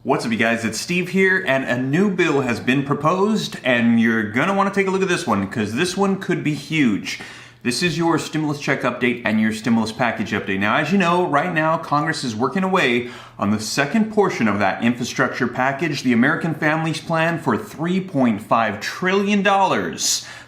What's up, you guys? It's Steve here, and a new bill has been proposed, and you're gonna want to take a look at this one because this one could be huge. This is your stimulus check update and your stimulus package update. Now, as you know, right now, Congress is working away on the second portion of that infrastructure package, the American Families Plan, for $3.5 trillion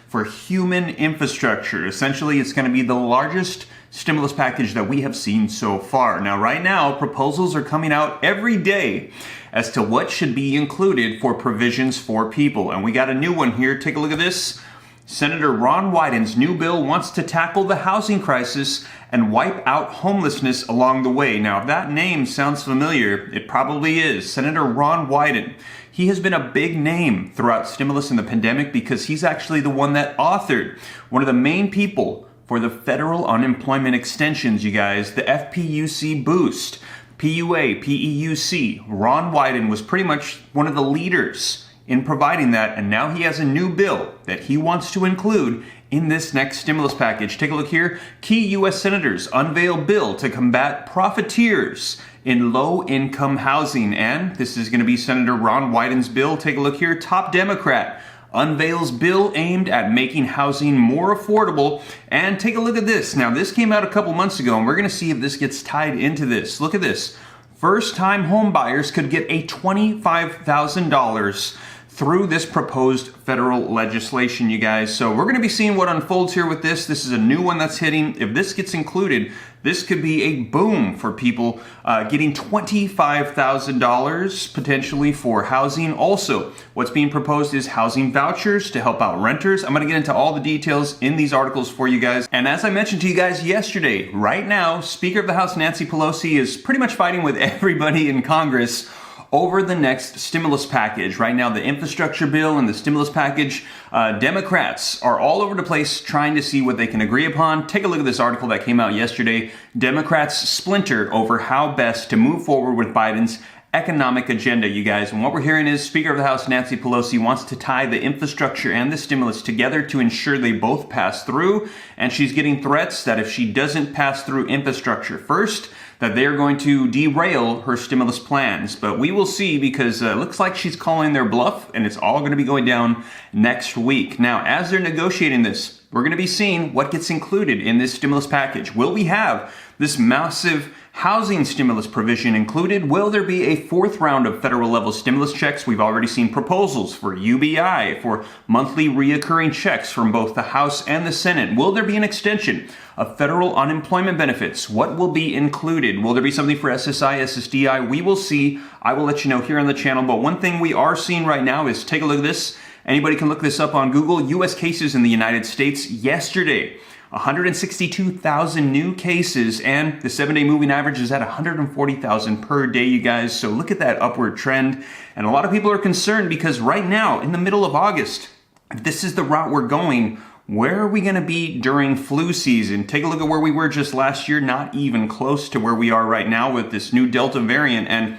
for human infrastructure. Essentially, it's going to be the largest stimulus package that we have seen so far. Now, right now, proposals are coming out every day as to what should be included for provisions for people. And we got a new one here. Take a look at this. Senator Ron Wyden's new bill wants to tackle the housing crisis and wipe out homelessness along the way. Now, if that name sounds familiar, it probably is. Senator Ron Wyden. He has been a big name throughout stimulus and the pandemic because he's actually the one that authored one of the main people for the federal unemployment extensions, you guys, the FPUC boost. PUA, PEUC. Ron Wyden was pretty much one of the leaders in providing that, and now he has a new bill that he wants to include in this next stimulus package. Take a look here. Key U.S. senators unveil bill to combat profiteers in low-income housing, and this is going to be Senator Ron Wyden's bill. Take a look here. Top Democrat unveils bill aimed at making housing more affordable. And take a look at this. Now, this came out a couple months ago, and we're going to see if this gets tied into this. Look at this. First-time home buyers could get a $25,000 through this proposed federal legislation, you guys. So we're going to be seeing what unfolds here with this. This is a new one that's hitting. If this gets included, this could be a boom for people getting $25,000 potentially for housing. Also, what's being proposed is housing vouchers to help out renters. I'm going to get into all the details in these articles for you guys. And as I mentioned to you guys yesterday, right now, Speaker of the House Nancy Pelosi is pretty much fighting with everybody in Congress over the next stimulus package. Right now, the infrastructure bill and the stimulus package, Democrats are all over the place trying to see what they can agree upon. Take a look at this article that came out yesterday. Democrats splinter over how best to move forward with Biden's economic agenda, you guys. And what we're hearing is Speaker of the House Nancy Pelosi wants to tie the infrastructure and the stimulus together to ensure they both pass through. And she's getting threats that if she doesn't pass through infrastructure first, that they're going to derail her stimulus plans. But we will see, because it looks like she's calling their bluff, and it's all going to be going down next week. Now, as they're negotiating this, we're going to be seeing what gets included in this stimulus package. Will we have this massive housing stimulus provision included? Will there be a fourth round of federal level stimulus checks? We've already seen proposals for UBI, for monthly reoccurring checks from both the House and the Senate. Will there be an extension of federal unemployment benefits? What will be included? Will there be something for SSI, SSDI? We will see. I will let you know here on the channel. But one thing we are seeing right now is, take a look at this. Anybody can look this up on Google. U.S. cases in the United States yesterday. 162,000 new cases, and the 7-day moving average is at 140,000 per day, you guys. So look at that upward trend. And a lot of people are concerned because right now, in the middle of August, if this is the route we're going, where are we going to be during flu season? Take a look at where we were just last year, not even close to where we are right now with this new Delta variant. And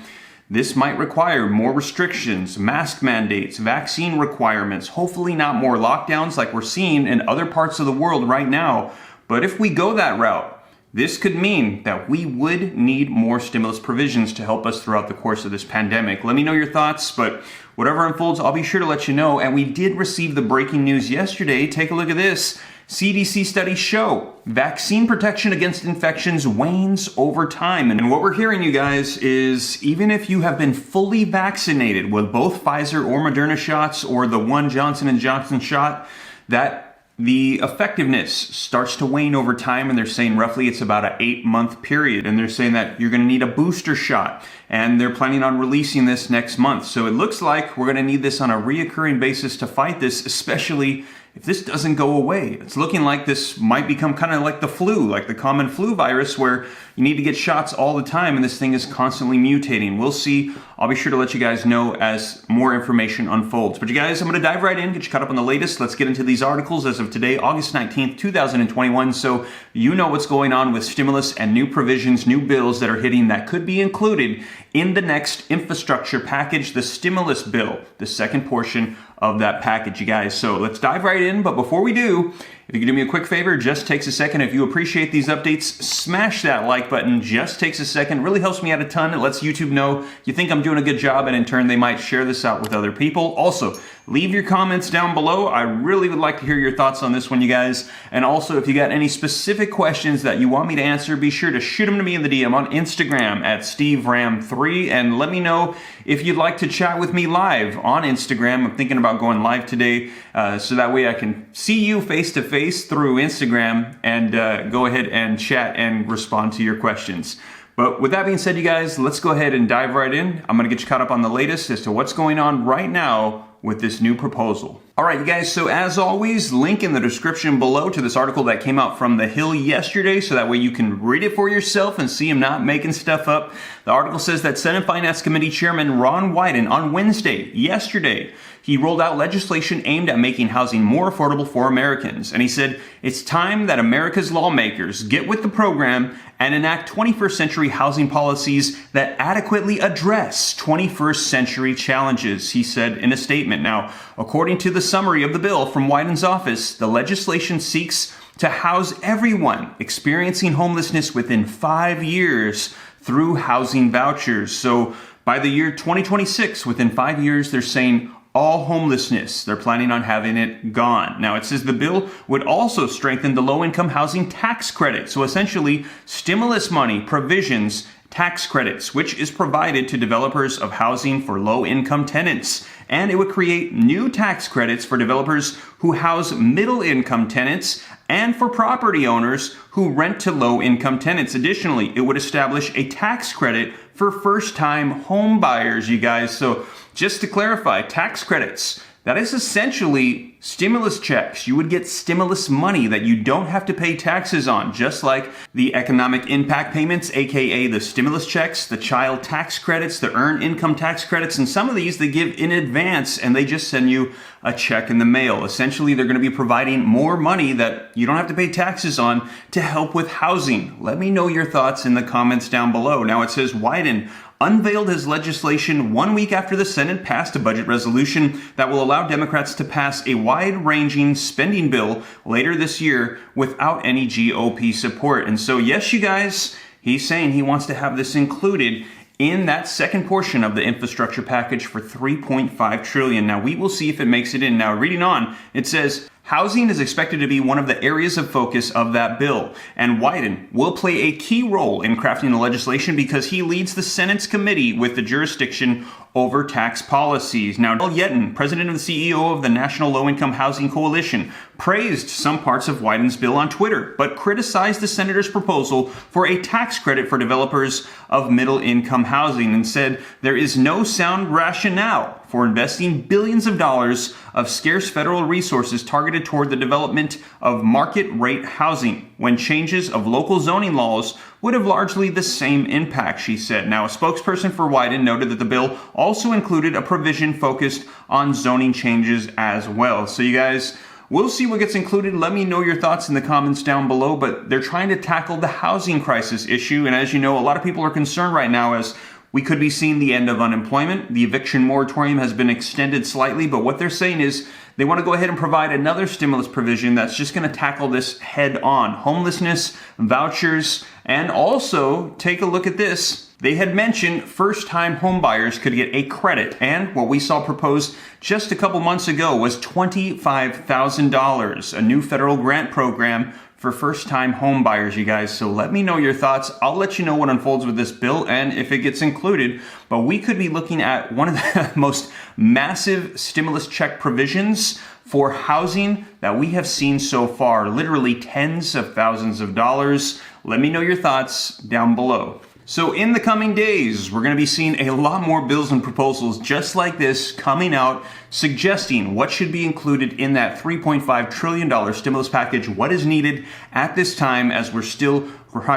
this might require more restrictions, mask mandates, vaccine requirements, hopefully not more lockdowns like we're seeing in other parts of the world right now. But if we go that route, this could mean that we would need more stimulus provisions to help us throughout the course of this pandemic. Let me know your thoughts, but whatever unfolds, I'll be sure to let you know. And we did receive the breaking news yesterday. Take a look at this. CDC studies show vaccine protection against infections wanes over time. And what we're hearing, you guys, is even if you have been fully vaccinated with both Pfizer or Moderna shots or the one Johnson & Johnson shot, that the effectiveness starts to wane over time, and they're saying roughly it's about an 8-month period. And they're saying that you're going to need a booster shot, and they're planning on releasing this next month. So it looks like we're going to need this on a reoccurring basis to fight this, especially if this doesn't go away. It's looking like this might become kind of like the flu, like the common flu virus, where you need to get shots all the time and this thing is constantly mutating. We'll see. I'll be sure to let you guys know as more information unfolds. But you guys, I'm going to dive right in, get you caught up on the latest. Let's get into these articles as of today, August 19th, 2021. So you know what's going on with stimulus and new provisions, new bills that are hitting that could be included in the next infrastructure package, the stimulus bill, the second portion of that package, you guys. So let's dive right in. But before we do, If you could do me a quick favor, just takes a second. If you appreciate these updates, smash that like button. Just takes a second. It really helps me out a ton. It lets YouTube know you think I'm doing a good job, and in turn, they might share this out with other people. Also, leave your comments down below. I really would like to hear your thoughts on this one, you guys. And also, if you got any specific questions that you want me to answer, be sure to shoot them to me in the DM on Instagram at SteveRam3, and let me know if you'd like to chat with me live on Instagram. I'm thinking about going live today, so that way I can see you face to face through Instagram and go ahead and chat and respond to your questions. But with that being said, you guys, let's go ahead and dive right in. I'm going to get you caught up on the latest as to what's going on right now with this new proposal. All right, you guys, so as always, link in the description below to this article that came out from The Hill yesterday, so that way you can read it for yourself and see I'm not making stuff up. The article says that Senate Finance Committee Chairman Ron Wyden on Wednesday, yesterday, he rolled out legislation aimed at making housing more affordable for Americans. And he said, it's time that America's lawmakers get with the program and enact 21st century housing policies that adequately address 21st century challenges, he said in a statement. Now, according to the summary of the bill from Wyden's office, the legislation seeks to house everyone experiencing homelessness within 5 years through housing vouchers. So by the year 2026, within 5 years, they're saying all homelessness, they're planning on having it gone. Now, it says the bill would also strengthen the low-income housing tax credit. So essentially, stimulus money, provisions, tax credits, which is provided to developers of housing for low-income tenants. And it would create new tax credits for developers who house middle-income tenants and for property owners who rent to low-income tenants. Additionally, it would establish a tax credit for first-time home buyers, you guys. So just to clarify, tax credits, that is essentially stimulus checks. You would get stimulus money that you don't have to pay taxes on, just like the economic impact payments, aka the stimulus checks, the child tax credits, the earned income tax credits, and some of these they give in advance and they just send you a check in the mail. Essentially, they're going to be providing more money that you don't have to pay taxes on to help with housing. Let me know your thoughts in the comments down below. Now, it says Wyden unveiled his legislation 1 week after the Senate passed a budget resolution that will allow Democrats to pass a wide-ranging spending bill later this year without any GOP support. And so, yes, you guys, he's saying he wants to have this included in that second portion of the infrastructure package for $3.5 trillion. Now, we will see if it makes it in. Now, reading on, it says, housing is expected to be one of the areas of focus of that bill, and Wyden will play a key role in crafting the legislation because he leads the Senate's committee with the jurisdiction over tax policies. Now, Wyden, president and CEO of the National Low-Income Housing Coalition, praised some parts of Wyden's bill on Twitter, but criticized the senator's proposal for a tax credit for developers of middle-income housing and said there is no sound rationale for investing billions of dollars of scarce federal resources targeted toward the development of market-rate housing when changes of local zoning laws would have largely the same impact, she said. Now, a spokesperson for Wyden noted that the bill also included a provision focused on zoning changes as well. So you guys, we'll see what gets included. Let me know your thoughts in the comments down below, but they're trying to tackle the housing crisis issue. And as you know, a lot of people are concerned right now as we could be seeing the end of unemployment. The eviction moratorium has been extended slightly, but what they're saying is they want to go ahead and provide another stimulus provision that's just going to tackle this head on. Homelessness, vouchers, and also take a look at this. They had mentioned first-time homebuyers could get a credit, and what we saw proposed just a couple months ago was $25,000, a new federal grant program for first-time home buyers, you guys. So let me know your thoughts. I'll let you know what unfolds with this bill and if it gets included. But we could be looking at one of the most massive stimulus check provisions for housing that we have seen so far. Literally tens of thousands of dollars. Let me know your thoughts down below. So in the coming days, we're going to be seeing a lot more bills and proposals just like this coming out, suggesting what should be included in that $3.5 trillion stimulus package, what is needed at this time as we're still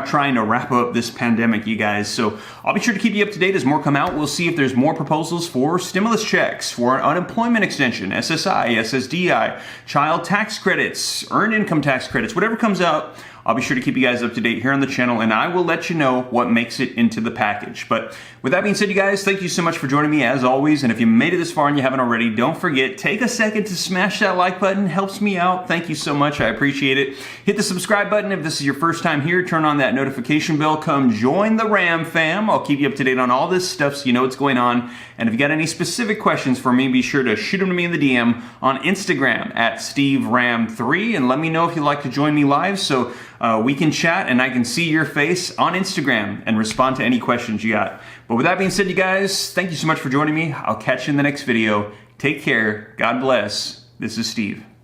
trying to wrap up this pandemic, you guys. So I'll be sure to keep you up to date as more come out. We'll see if there's more proposals for stimulus checks, for unemployment extension, SSI, SSDI, child tax credits, earned income tax credits, whatever comes out. I'll be sure to keep you guys up to date here on the channel, and I will let you know what makes it into the package. But with that being said, you guys, thank you so much for joining me as always. And if you made it this far and you haven't already, don't forget, take a second to smash that like button. Helps me out. Thank you so much. I appreciate it. Hit the subscribe button if this is your first time here. Turn on that notification bell. Come join the Ram fam. I'll keep you up to date on all this stuff so you know what's going on. And if you got any specific questions for me, be sure to shoot them to me in the DM on Instagram at SteveRam3, and let me know if you'd like to join me live so we can chat and I can see your face on Instagram and respond to any questions you got. But with that being said, you guys, thank you so much for joining me. I'll catch you in the next video. Take care. God bless. This is Steve.